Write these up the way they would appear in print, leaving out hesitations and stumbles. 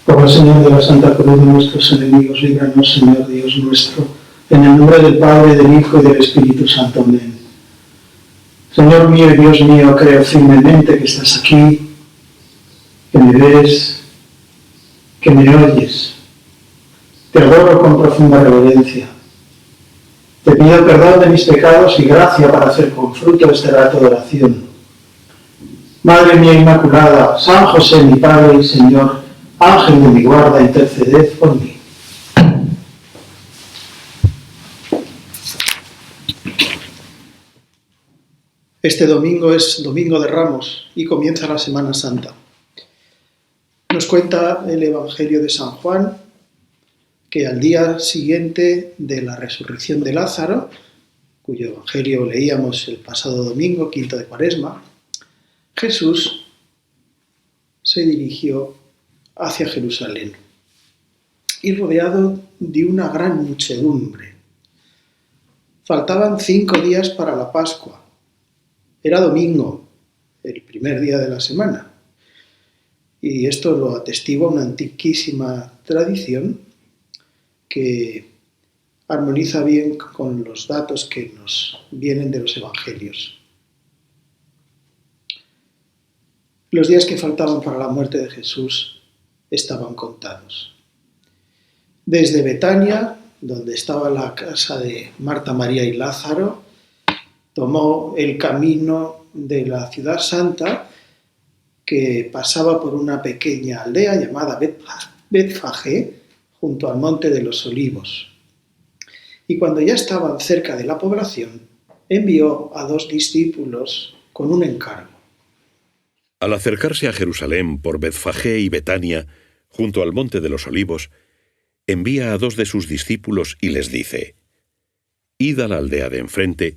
Por la señal de la Santa Cruz de nuestros enemigos, líbranos, Señor Dios nuestro, en el nombre del Padre, del Hijo y del Espíritu Santo. Amén. Señor mío y Dios mío, creo firmemente que estás aquí, que me ves, que me oyes. Te adoro con profunda reverencia. Te pido perdón de mis pecados y gracia para hacer con fruto este rato de oración. Madre mía Inmaculada, San José, mi Padre y Señor, Ángel de mi guarda, interceded por mí. Este domingo es Domingo de Ramos y comienza la Semana Santa. Nos cuenta el Evangelio de San Juan que al día siguiente de la resurrección de Lázaro, cuyo Evangelio leíamos el pasado domingo, quinto de Cuaresma, Jesús se dirigió hacia Jerusalén y rodeado de una gran muchedumbre. Faltaban 5 días para la Pascua. Era domingo, el primer día de la semana. Y esto lo atestigua una antiquísima tradición que armoniza bien con los datos que nos vienen de los evangelios. Los días que faltaban para la muerte de Jesús estaban contados. Desde Betania, donde estaba la casa de Marta, María y Lázaro, tomó el camino de la ciudad santa que pasaba por una pequeña aldea llamada Betfagé, junto al Monte de los Olivos. Y cuando ya estaban cerca de la población, envió a 2 discípulos con un encargo. Al acercarse a Jerusalén por Betfagé y Betania, junto al Monte de los Olivos, envía a 2 de sus discípulos y les dice: «Id a la aldea de enfrente,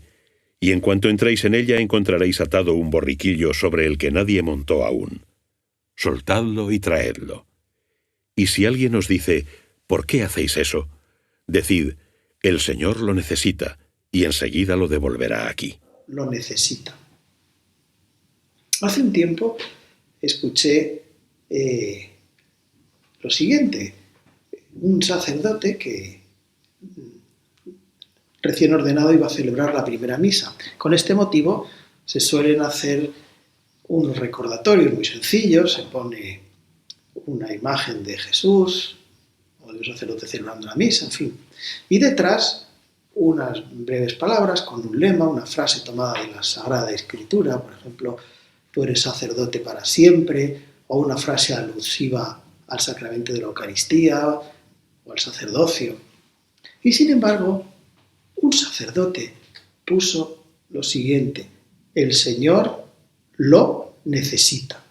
y en cuanto entréis en ella encontraréis atado un borriquillo sobre el que nadie montó aún. Soltadlo y traedlo. Y si alguien os dice: ¿por qué hacéis eso?, decid: el Señor lo necesita, y enseguida lo devolverá aquí». Lo necesita. Hace un tiempo escuché lo siguiente. Un sacerdote que recién ordenado iba a celebrar la primera misa. Con este motivo se suelen hacer unos recordatorios muy sencillos. Se pone una imagen de Jesús o de un sacerdote celebrando la misa, en fin. Y detrás unas breves palabras con un lema, una frase tomada de la Sagrada Escritura, por ejemplo: tú eres sacerdote para siempre, o una frase alusiva al sacramento de la Eucaristía o al sacerdocio. Y sin embargo, un sacerdote puso lo siguiente: el Señor lo necesita,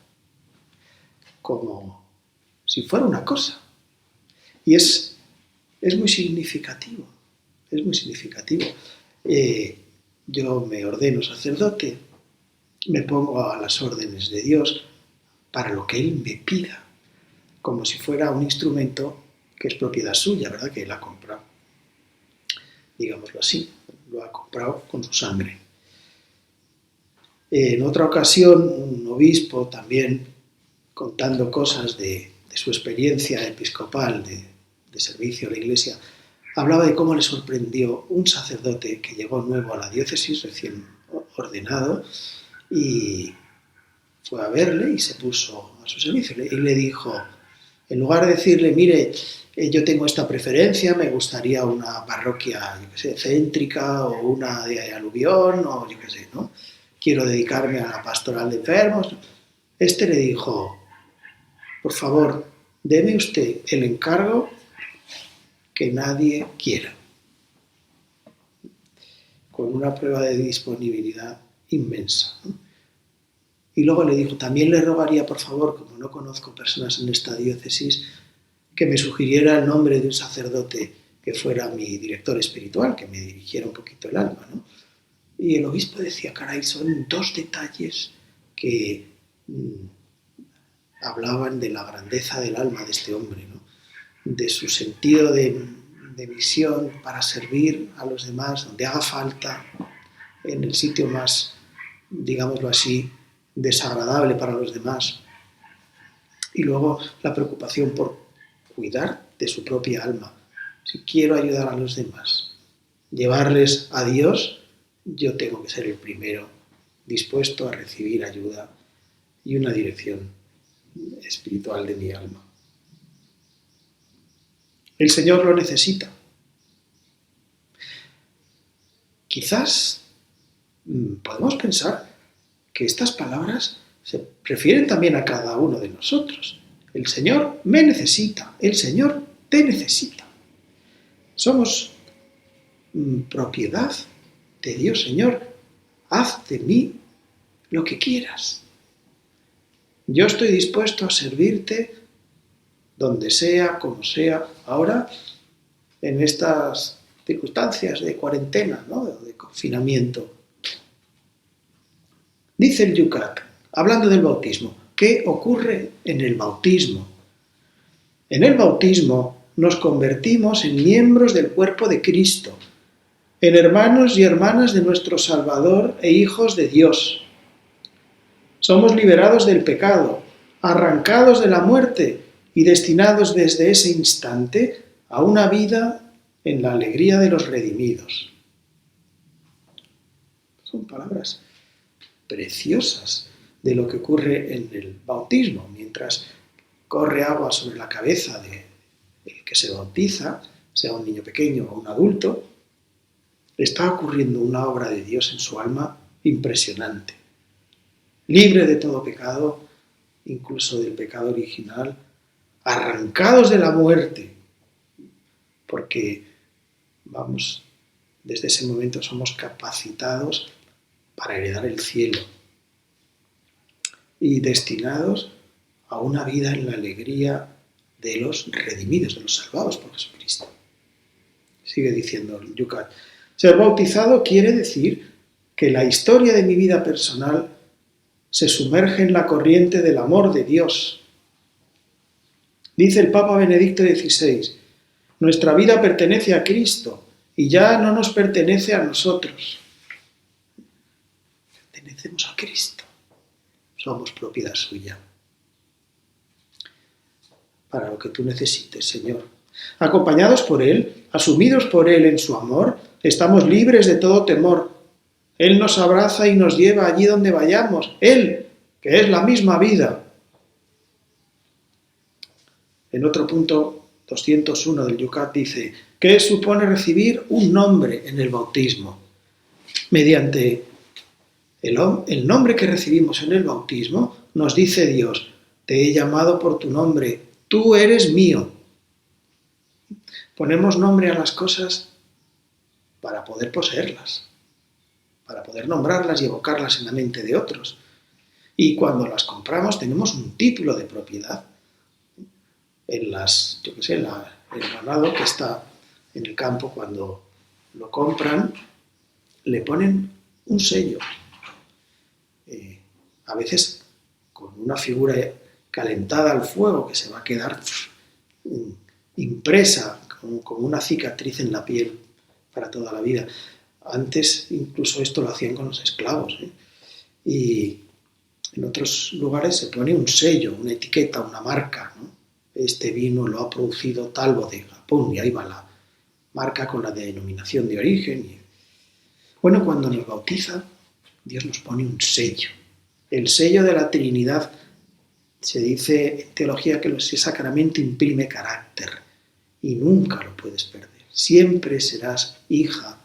como si fuera una cosa. Y es muy significativo, es muy significativo. Yo me ordeno sacerdote, me pongo a las órdenes de Dios para lo que Él me pida, como si fuera un instrumento que es propiedad suya, ¿verdad?, que Él ha comprado. Digámoslo así, lo ha comprado con su sangre. En otra ocasión, un obispo también, contando cosas de su experiencia episcopal de servicio a la Iglesia, hablaba de cómo le sorprendió un sacerdote que llegó nuevo a la diócesis, recién ordenado, y fue a verle y se puso a su servicio. Y le dijo, en lugar de decirle: mire, yo tengo esta preferencia, me gustaría una parroquia, céntrica, o una de aluvión, o ¿no? Quiero dedicarme a la pastoral de enfermos. Este le dijo: por favor, deme usted el encargo que nadie quiera, con una prueba de disponibilidad inmensa, ¿no? Y luego le dijo: también le rogaría, por favor, como no conozco personas en esta diócesis, que me sugiriera el nombre de un sacerdote que fuera mi director espiritual, que me dirigiera un poquito el alma, ¿no? Y el obispo decía: caray, son 2 detalles que hablaban de la grandeza del alma de este hombre, ¿no? De su sentido de misión para servir a los demás donde haga falta, en el sitio más, digámoslo así, desagradable para los demás. Y luego la preocupación por cuidar de su propia alma. Si quiero ayudar a los demás, llevarles a Dios, yo tengo que ser el primero dispuesto a recibir ayuda y una dirección espiritual de mi alma. El Señor lo necesita. Quizás podemos pensar que estas palabras se refieren también a cada uno de nosotros. El Señor me necesita, el Señor te necesita. Somos propiedad de Dios. Señor, haz de mí lo que quieras. Yo estoy dispuesto a servirte donde sea, como sea. Ahora, en estas circunstancias de cuarentena, ¿no?, de confinamiento. Dice el Yucat, hablando del bautismo, ¿qué ocurre en el bautismo? En el bautismo nos convertimos en miembros del cuerpo de Cristo, en hermanos y hermanas de nuestro Salvador e hijos de Dios. Somos liberados del pecado, arrancados de la muerte y destinados desde ese instante a una vida en la alegría de los redimidos. Son palabras preciosas de lo que ocurre en el bautismo. Mientras corre agua sobre la cabeza del que se bautiza, sea un niño pequeño o un adulto, está ocurriendo una obra de Dios en su alma impresionante. Libre de todo pecado, incluso del pecado original, arrancados de la muerte, porque desde ese momento somos capacitados para heredar el cielo y destinados a una vida en la alegría de los redimidos, de los salvados por Jesucristo. Sigue diciendo Yucat, ser bautizado quiere decir que la historia de mi vida personal se sumerge en la corriente del amor de Dios. Dice el Papa Benedicto XVI, nuestra vida pertenece a Cristo y ya no nos pertenece a nosotros. Pertenecemos a Cristo. Somos propiedad suya. Para lo que tú necesites, Señor. Acompañados por Él, asumidos por Él en su amor, estamos libres de todo temor. Él nos abraza y nos lleva allí donde vayamos. Él, que es la misma vida. En otro punto, 201 del Yucat dice, ¿qué supone recibir un nombre en el bautismo? Mediante el nombre que recibimos en el bautismo, nos dice Dios, te he llamado por tu nombre, tú eres mío. Ponemos nombre a las cosas para poder poseerlas, para poder nombrarlas y evocarlas en la mente de otros. Y cuando las compramos tenemos un título de propiedad. El ganado que está en el campo, cuando lo compran, le ponen un sello. A veces con una figura calentada al fuego que se va a quedar impresa como una cicatriz en la piel para toda la vida. Antes incluso esto lo hacían con los esclavos, Y en otros lugares se pone un sello, una etiqueta, una marca, ¿no? Este vino lo ha producido tal bodega, ¡pum!, y ahí va la marca con la denominación de origen. Bueno, cuando nos bautiza, Dios nos pone un sello. El sello de la Trinidad, se dice en teología que ese sacramento imprime carácter y nunca lo puedes perder. Siempre serás hija,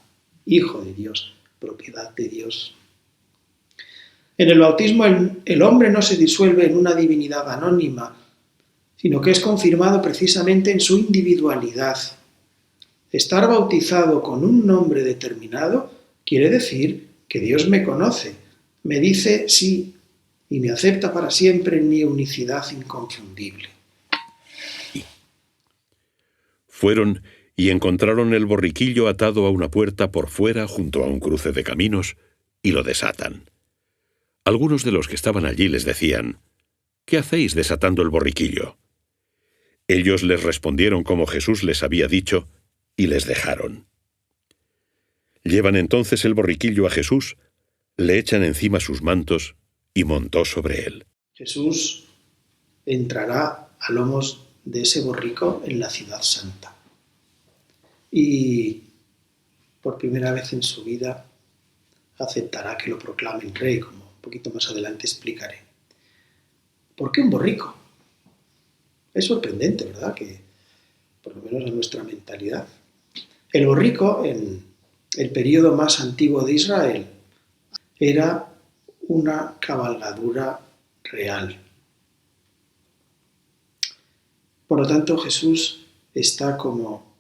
hijo de Dios, propiedad de Dios. En el bautismo el hombre no se disuelve en una divinidad anónima, sino que es confirmado precisamente en su individualidad. Estar bautizado con un nombre determinado quiere decir que Dios me conoce, me dice sí y me acepta para siempre en mi unicidad inconfundible. Fueron y encontraron el borriquillo atado a una puerta por fuera junto a un cruce de caminos y lo desatan. Algunos de los que estaban allí les decían, ¿qué hacéis desatando el borriquillo? Ellos les respondieron como Jesús les había dicho y les dejaron. Llevan entonces el borriquillo a Jesús, le echan encima sus mantos y montó sobre él. Jesús entrará a lomos de ese borrico en la ciudad santa. Y por primera vez en su vida aceptará que lo proclamen rey, como un poquito más adelante explicaré. ¿Por qué un borrico? Es sorprendente, ¿verdad? Que por lo menos en nuestra mentalidad. El borrico, en el periodo más antiguo de Israel, era una cabalgadura real. Por lo tanto, Jesús está como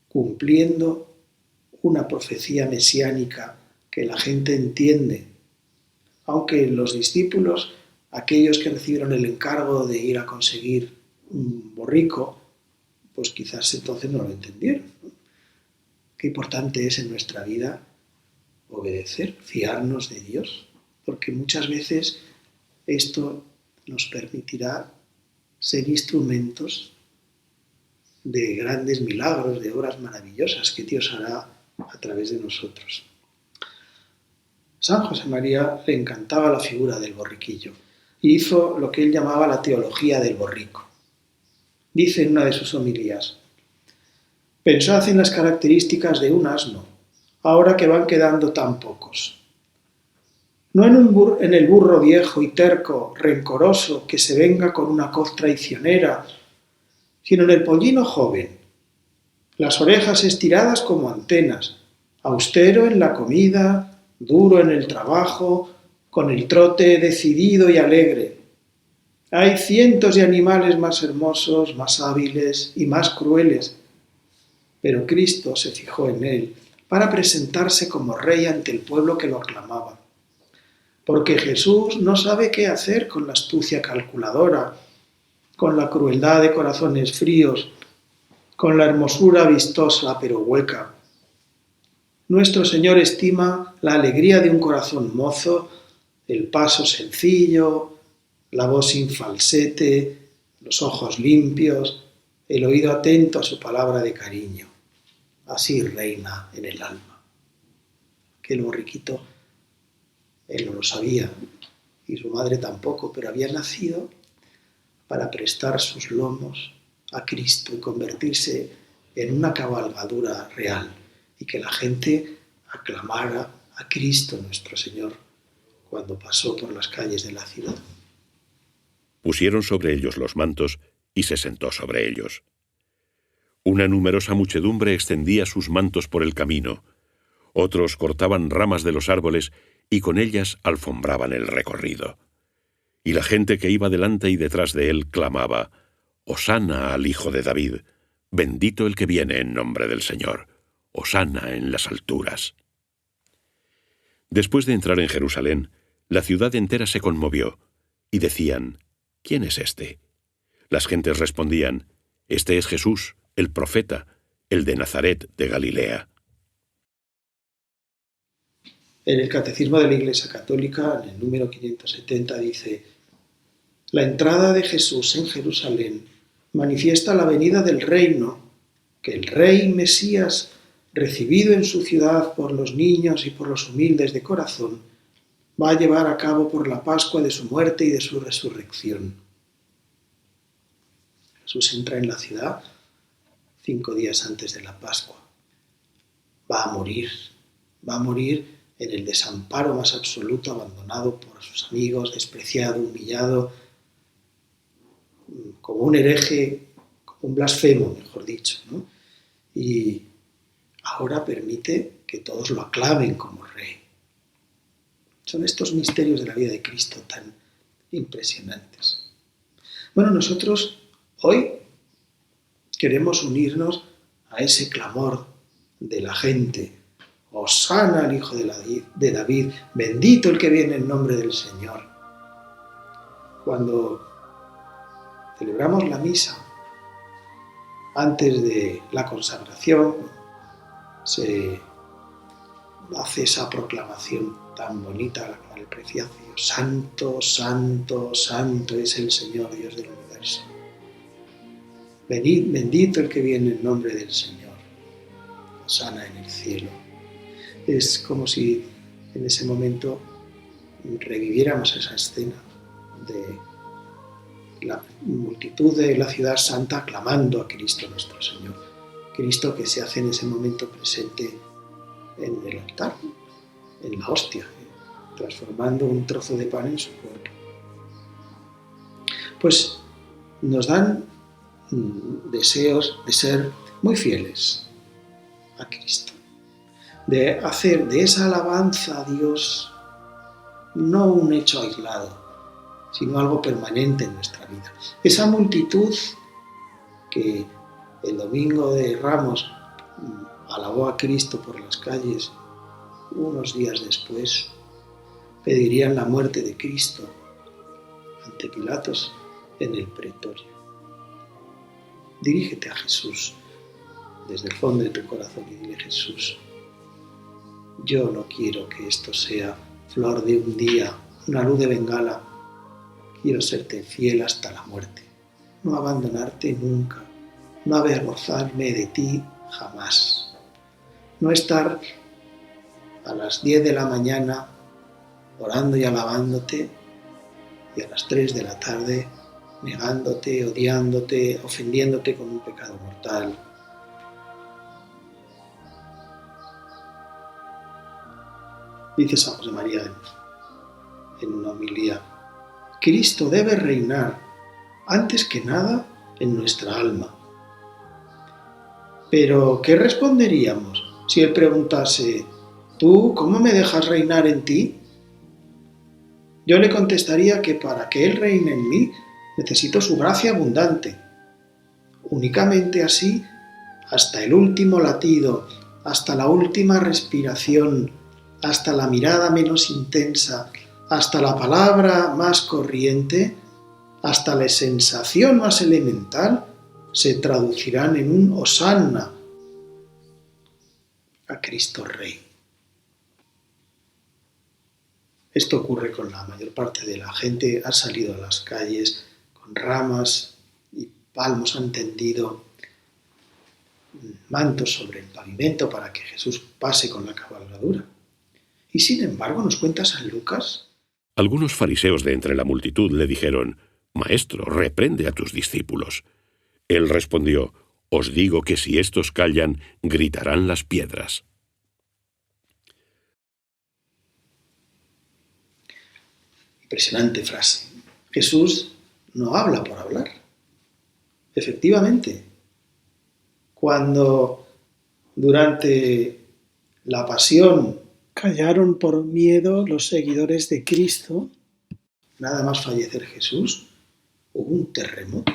cumpliendo una profecía mesiánica que la gente entiende, aunque los discípulos, aquellos que recibieron el encargo de ir a conseguir un borrico, pues quizás entonces no lo entendieron, ¿no? Qué importante es en nuestra vida obedecer, fiarnos de Dios, porque muchas veces esto nos permitirá ser instrumentos de grandes milagros, de obras maravillosas que Dios hará a través de nosotros. San José María le encantaba la figura del borriquillo y hizo lo que él llamaba la teología del borrico. Dice en una de sus homilías: pensad en las características de un asno, ahora que van quedando tan pocos. No en el burro viejo y terco, rencoroso, que se venga con una coz traicionera, sino en el pollino joven, las orejas estiradas como antenas, austero en la comida, duro en el trabajo, con el trote decidido y alegre. Hay cientos de animales más hermosos, más hábiles y más crueles, pero Cristo se fijó en él para presentarse como rey ante el pueblo que lo aclamaba. Porque Jesús no sabe qué hacer con la astucia calculadora, con la crueldad de corazones fríos, con la hermosura vistosa pero hueca. Nuestro Señor estima la alegría de un corazón mozo, el paso sencillo, la voz sin falsete, los ojos limpios, el oído atento a su palabra de cariño. Así reina en el alma. Aquel borriquito, él no lo sabía, y su madre tampoco, pero había nacido para prestar sus lomos a Cristo y convertirse en una cabalgadura real, y que la gente aclamara a Cristo nuestro Señor cuando pasó por las calles de la ciudad. Pusieron sobre ellos los mantos y se sentó sobre ellos. Una numerosa muchedumbre extendía sus mantos por el camino. Otros cortaban ramas de los árboles y con ellas alfombraban el recorrido. Y la gente que iba delante y detrás de él clamaba: «Hosana al Hijo de David, bendito el que viene en nombre del Señor, hosana en las alturas». Después de entrar en Jerusalén, la ciudad entera se conmovió, y decían: «¿Quién es este?». Las gentes respondían: «Este es Jesús, el profeta, el de Nazaret de Galilea». En el Catecismo de la Iglesia Católica, en el número 570, dice: la entrada de Jesús en Jerusalén manifiesta la venida del reino que el Rey Mesías, recibido en su ciudad por los niños y por los humildes de corazón, va a llevar a cabo por la Pascua de su muerte y de su resurrección. Jesús entra en la ciudad 5 días antes de la Pascua. Va a morir en el desamparo más absoluto, abandonado por sus amigos, despreciado, humillado, como un hereje, como un blasfemo, mejor dicho, ¿no? Y ahora permite que todos lo aclamen como rey. Son estos misterios de la vida de Cristo tan impresionantes. Bueno, nosotros hoy queremos unirnos a ese clamor de la gente: «Hosana al Hijo de David, bendito el que viene en nombre del Señor». Cuando celebramos la misa, antes de la consagración, se hace esa proclamación tan bonita al prefacio: «Santo, santo, santo es el Señor Dios del universo. Bendito el que viene en nombre del Señor. Hosana en el cielo». Es como si en ese momento reviviéramos esa escena de la multitud de la ciudad santa clamando a Cristo nuestro Señor. Cristo que se hace en ese momento presente en el altar, en la hostia, transformando un trozo de pan en su cuerpo. Pues nos dan deseos de ser muy fieles a Cristo, de hacer de esa alabanza a Dios no un hecho aislado, sino algo permanente en nuestra vida. Esa multitud que el domingo de Ramos alabó a Cristo por las calles, unos días después pedirían la muerte de Cristo ante Pilatos en el pretorio. Dirígete a Jesús desde el fondo de tu corazón y dile: Jesús, yo no quiero que esto sea flor de un día, una luz de bengala. Quiero serte fiel hasta la muerte, no abandonarte nunca, no avergonzarme de ti jamás, no estar a las 10 de la mañana orando y alabándote y a las 3 de la tarde negándote, odiándote, ofendiéndote con un pecado mortal. Dice San José María en una homilía: Cristo debe reinar antes que nada en nuestra alma. Pero, ¿qué responderíamos si Él preguntase: ¿tú cómo me dejas reinar en ti? Yo le contestaría que para que Él reine en mí necesito su gracia abundante. Únicamente así, hasta el último latido, hasta la última respiración, hasta la mirada menos intensa, hasta la palabra más corriente, hasta la sensación más elemental, se traducirán en un hosanna a Cristo Rey. Esto ocurre con la mayor parte de la gente. Ha salido a las calles con ramas y palmos, han tendido mantos sobre el pavimento para que Jesús pase con la cabalgadura. Y sin embargo, nos cuenta San Lucas. Algunos fariseos de entre la multitud le dijeron: Maestro, reprende a tus discípulos. Él respondió: Os digo que si estos callan, gritarán las piedras. Impresionante frase. Jesús no habla por hablar. Efectivamente, cuando durante la pasión callaron por miedo los seguidores de Cristo, nada más fallecer Jesús, hubo un terremoto.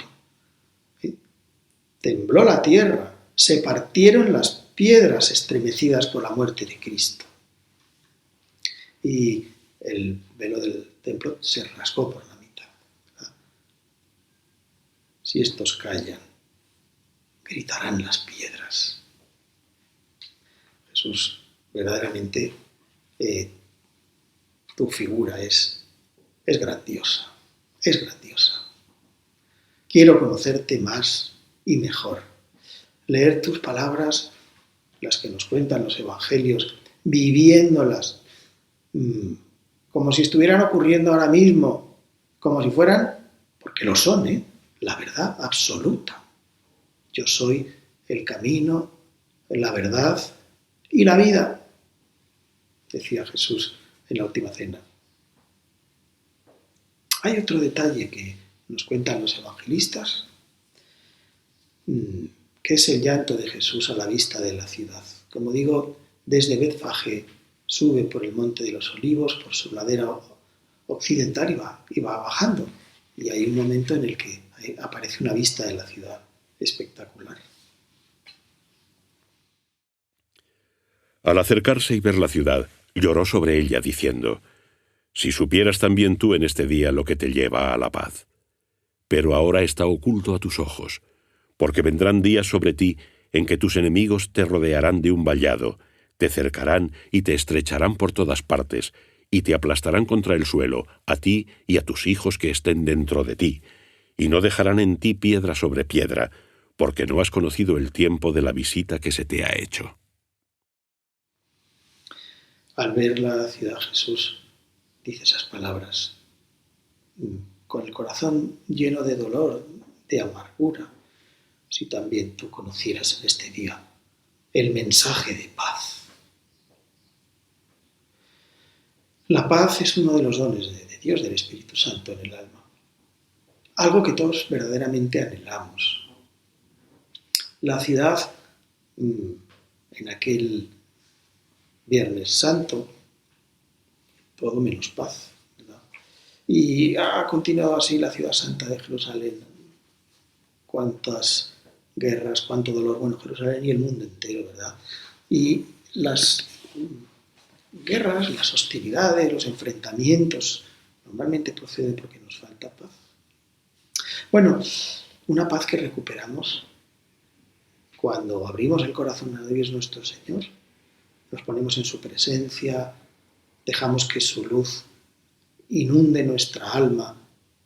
Tembló la tierra, se partieron las piedras estremecidas por la muerte de Cristo. Y el velo del templo se rasgó por la mitad. Si estos callan, gritarán las piedras. Jesús, verdaderamente, tu figura es grandiosa, es grandiosa. Quiero conocerte más y mejor. Leer tus palabras, las que nos cuentan los evangelios, viviéndolas, como si estuvieran ocurriendo ahora mismo, como si fueran, porque lo son, la verdad absoluta. Yo soy el camino, la verdad y la vida, decía Jesús en la última cena. Hay otro detalle que nos cuentan los evangelistas, que es el llanto de Jesús a la vista de la ciudad. Como digo, desde Betfagé sube por el monte de los Olivos, por su ladera occidental y va bajando. Y hay un momento en el que aparece una vista de la ciudad espectacular. Al acercarse y ver la ciudad, lloró sobre ella diciendo: Si supieras también tú en este día lo que te lleva a la paz. Pero ahora está oculto a tus ojos, porque vendrán días sobre ti en que tus enemigos te rodearán de un vallado, te cercarán y te estrecharán por todas partes, y te aplastarán contra el suelo, a ti y a tus hijos que estén dentro de ti, y no dejarán en ti piedra sobre piedra, porque no has conocido el tiempo de la visita que se te ha hecho. Al ver la ciudad, Jesús dice esas palabras con el corazón lleno de dolor, de amargura, si también tú conocieras en este día el mensaje de paz. La paz es uno de los dones de Dios, del Espíritu Santo en el alma. Algo que todos verdaderamente anhelamos. La ciudad, en aquel Viernes Santo, todo menos paz, ¿verdad? Y ha continuado así la ciudad santa de Jerusalén. Cuántas guerras, cuánto dolor, bueno, Jerusalén y el mundo entero, ¿verdad? Y las guerras, las hostilidades, los enfrentamientos, normalmente proceden porque nos falta paz. Bueno, una paz que recuperamos cuando abrimos el corazón a Dios nuestro Señor, nos ponemos en su presencia, dejamos que su luz inunde nuestra alma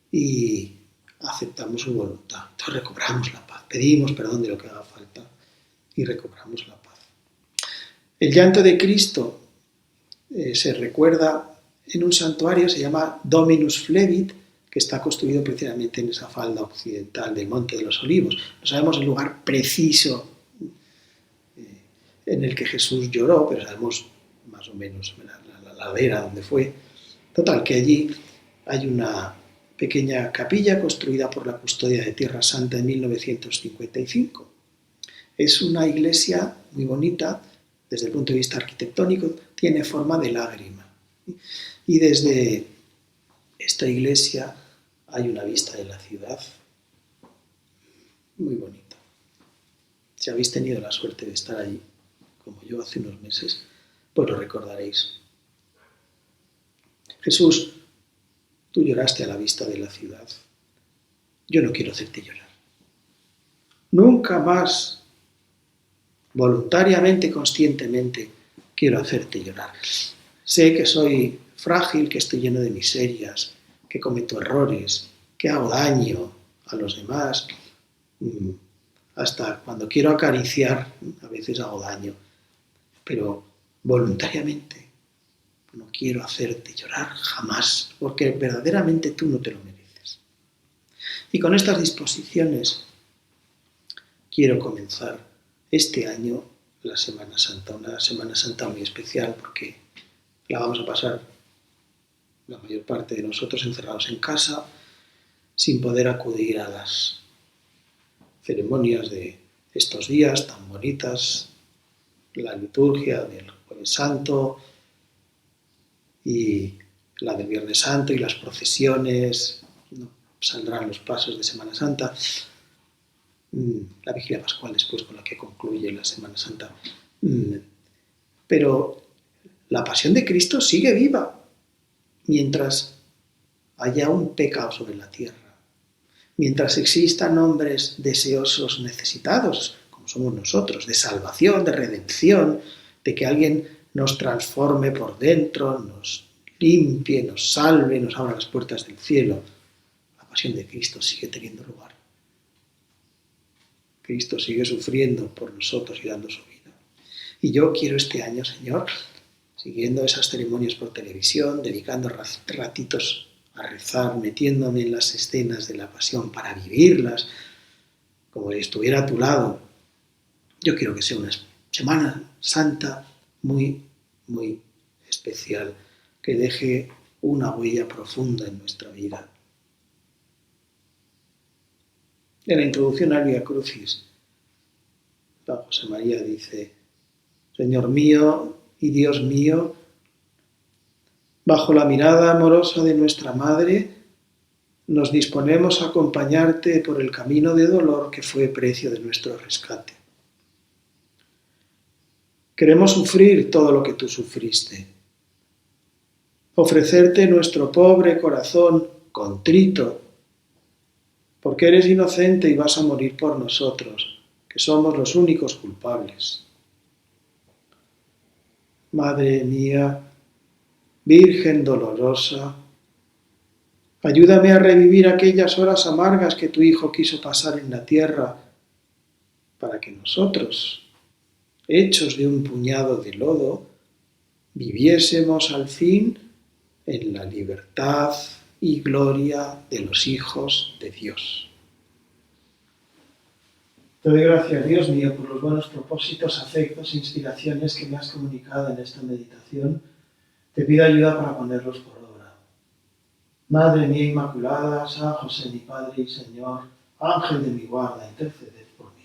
y aceptamos su voluntad. Entonces recobramos la paz, pedimos perdón de lo que haga falta y recobramos la paz. El llanto de Cristo se recuerda en un santuario, se llama Dominus Flevit, que está construido precisamente en esa falda occidental del Monte de los Olivos. No sabemos el lugar preciso en el que Jesús lloró, pero sabemos más o menos la ladera donde fue. Total, que allí hay una pequeña capilla construida por la Custodia de Tierra Santa en 1955. Es una iglesia muy bonita, desde el punto de vista arquitectónico, tiene forma de lágrima. Y desde esta iglesia hay una vista de la ciudad muy bonita. Si habéis tenido la suerte de estar allí, como yo hace unos meses, pues lo recordaréis. Jesús, tú lloraste a la vista de la ciudad. Yo no quiero hacerte llorar. Nunca más, voluntariamente, conscientemente, quiero hacerte llorar. Sé que soy frágil, que estoy lleno de miserias, que cometo errores, que hago daño a los demás. Hasta cuando quiero acariciar, a veces hago daño. Pero voluntariamente no quiero hacerte llorar jamás, porque verdaderamente tú no te lo mereces. Y con estas disposiciones quiero comenzar este año la Semana Santa, una Semana Santa muy especial porque la vamos a pasar la mayor parte de nosotros encerrados en casa, sin poder acudir a las ceremonias de estos días tan bonitas, la liturgia del Jueves Santo y la del Viernes Santo y las procesiones, no saldrán los pasos de Semana Santa, la Vigilia Pascual después con la que concluye la Semana Santa. Pero la pasión de Cristo sigue viva mientras haya un pecado sobre la tierra, mientras existan hombres deseosos, necesitados, como somos nosotros, de salvación, de redención, de que alguien nos transforme por dentro, nos limpie, nos salve, nos abra las puertas del cielo. La pasión de Cristo sigue teniendo lugar. Cristo sigue sufriendo por nosotros y dando su vida. Y yo quiero este año, Señor, siguiendo esas ceremonias por televisión, dedicando ratitos a rezar, metiéndome en las escenas de la pasión para vivirlas, como si estuviera a tu lado. Yo quiero que sea una Semana Santa muy, muy especial, que deje una huella profunda en nuestra vida. En la introducción al Vía Crucis, San José María dice: Señor mío y Dios mío, bajo la mirada amorosa de nuestra Madre, nos disponemos a acompañarte por el camino de dolor que fue precio de nuestro rescate. Queremos sufrir todo lo que tú sufriste, ofrecerte nuestro pobre corazón contrito, porque eres inocente y vas a morir por nosotros, que somos los únicos culpables. Madre mía, Virgen dolorosa, ayúdame a revivir aquellas horas amargas que tu Hijo quiso pasar en la tierra, para que nosotros, hechos de un puñado de lodo, viviésemos al fin en la libertad y gloria de los hijos de Dios. Te doy gracias, Dios mío, por los buenos propósitos, afectos e inspiraciones que me has comunicado en esta meditación. Te pido ayuda para ponerlos por obra. Madre mía Inmaculada, San José mi Padre y Señor, Ángel de mi guarda, interceded por mí.